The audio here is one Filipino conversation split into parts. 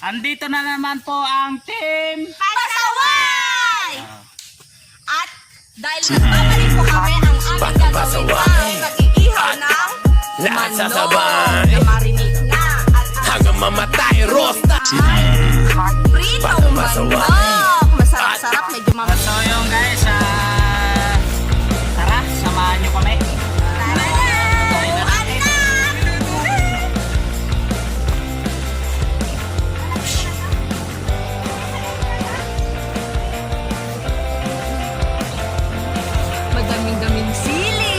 Andito na naman po ang team Pasaway! At dahil magbabalik po kami ang aming gagawin ay mag-iihaw ng Lahat manok sasabay na marinig na at hanggang mamatay rosta. pritong manok. Masarap-sarap, medyo So yung guys, tara, samahan nyo kami. Madaming-daming sili.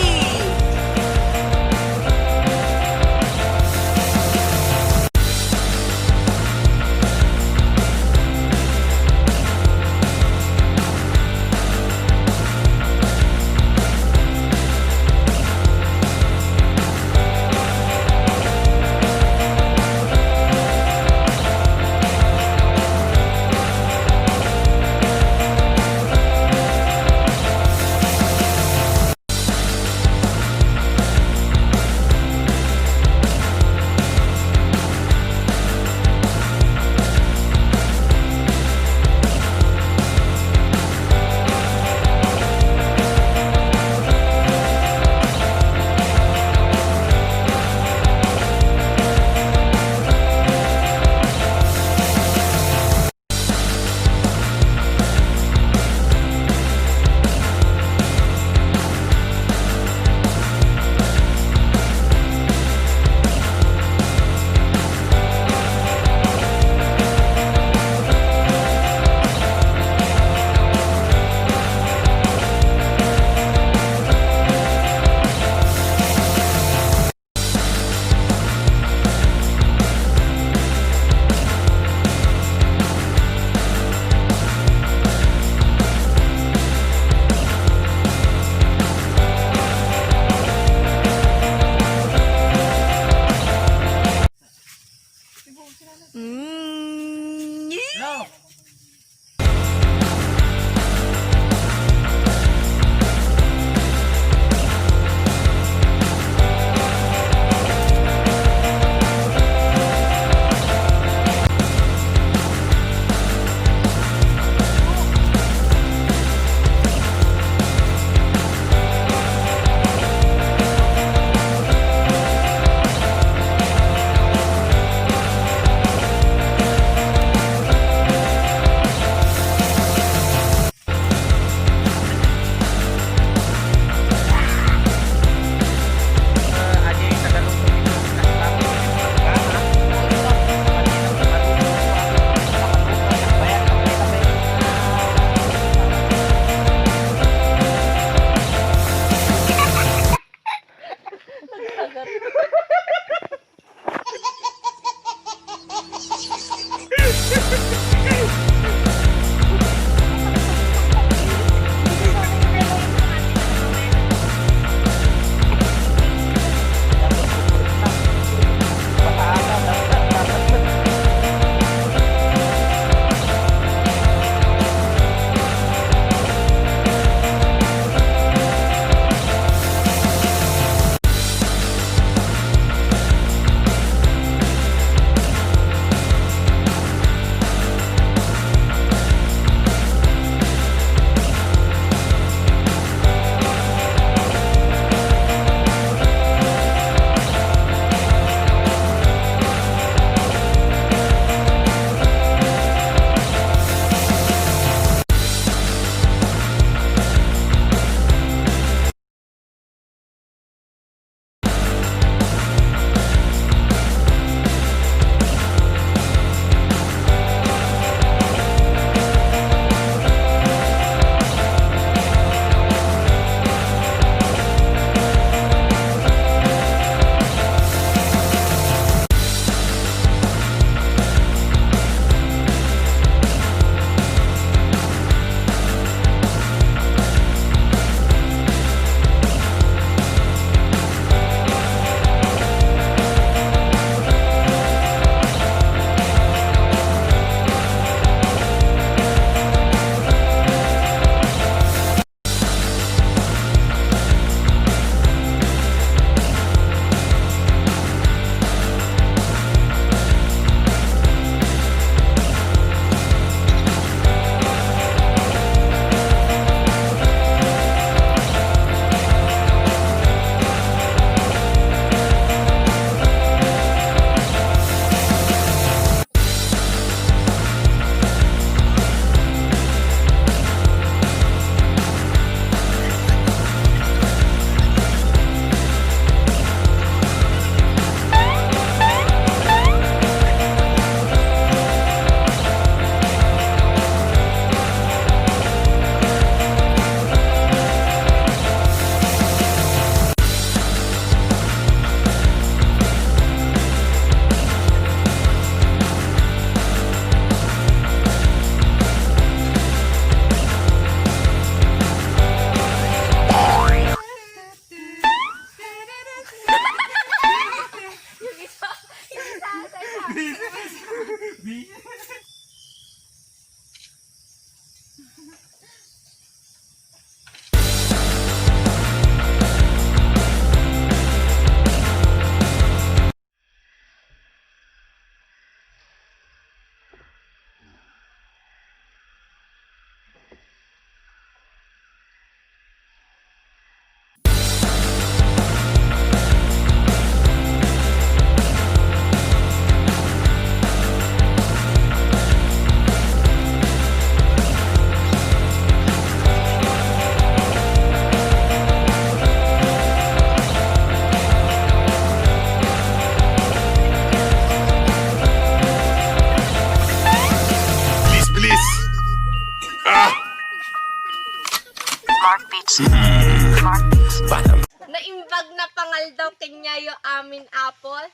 Naimbag na pangal daw kanya yung amin apple.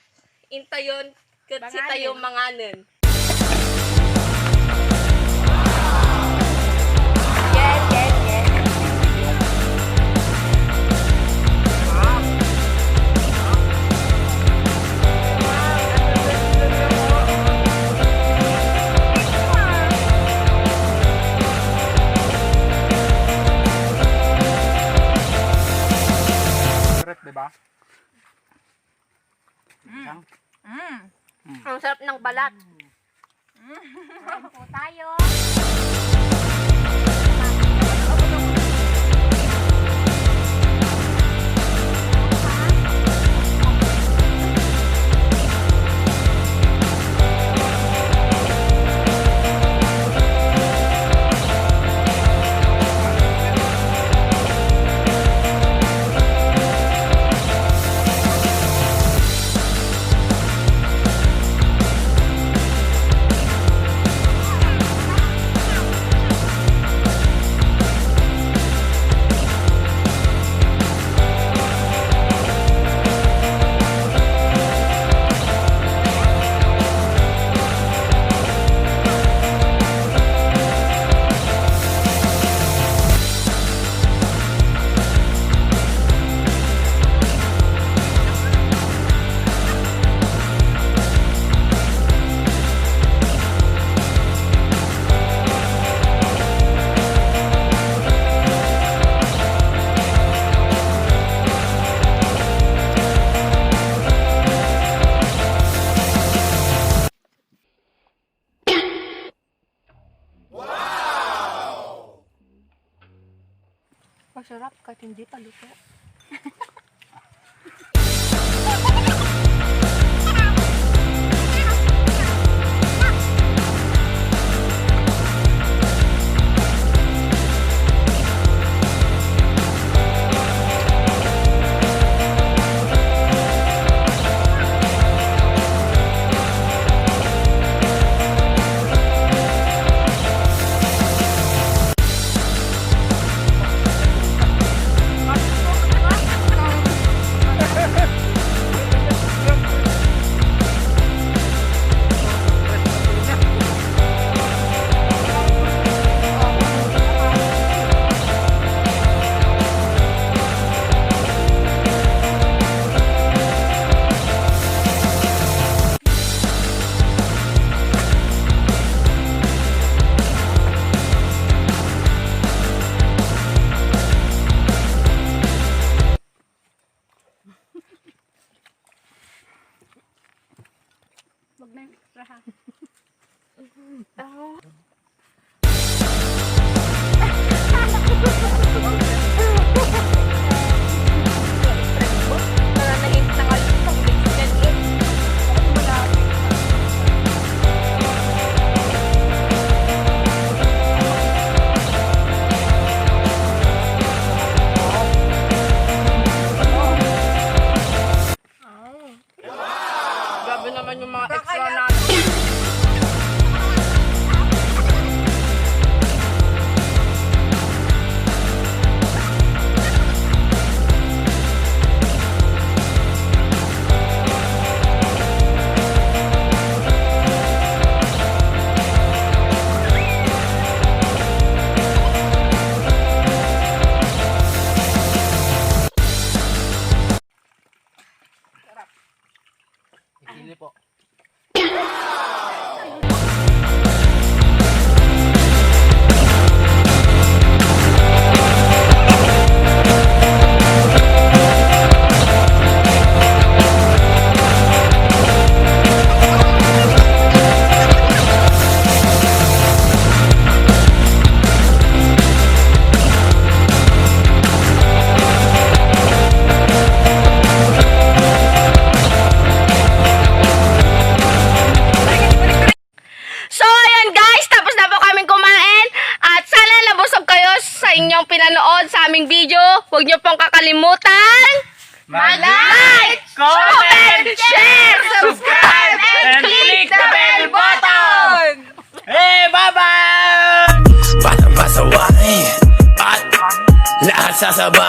Intayon, kasi tayo manganin. Yes, yes, yes. Correct, diba? Ang sarap ng balat. Po tayo. Masarap kahit hindi pa luto. Wag na yung extra ha. Nananahit na nga yung isang bigyan eh. Grabe naman yung mga extra natin. Hindi po. So, ayan guys, tapos na po kaming kumain at sana nabusog kayo sa inyong pinanood sa aming video. Huwag niyo pong kakalimutan mag-like, comment, share, subscribe, and click the bell button! Hey, bye-bye! Para masawain at nagsasabang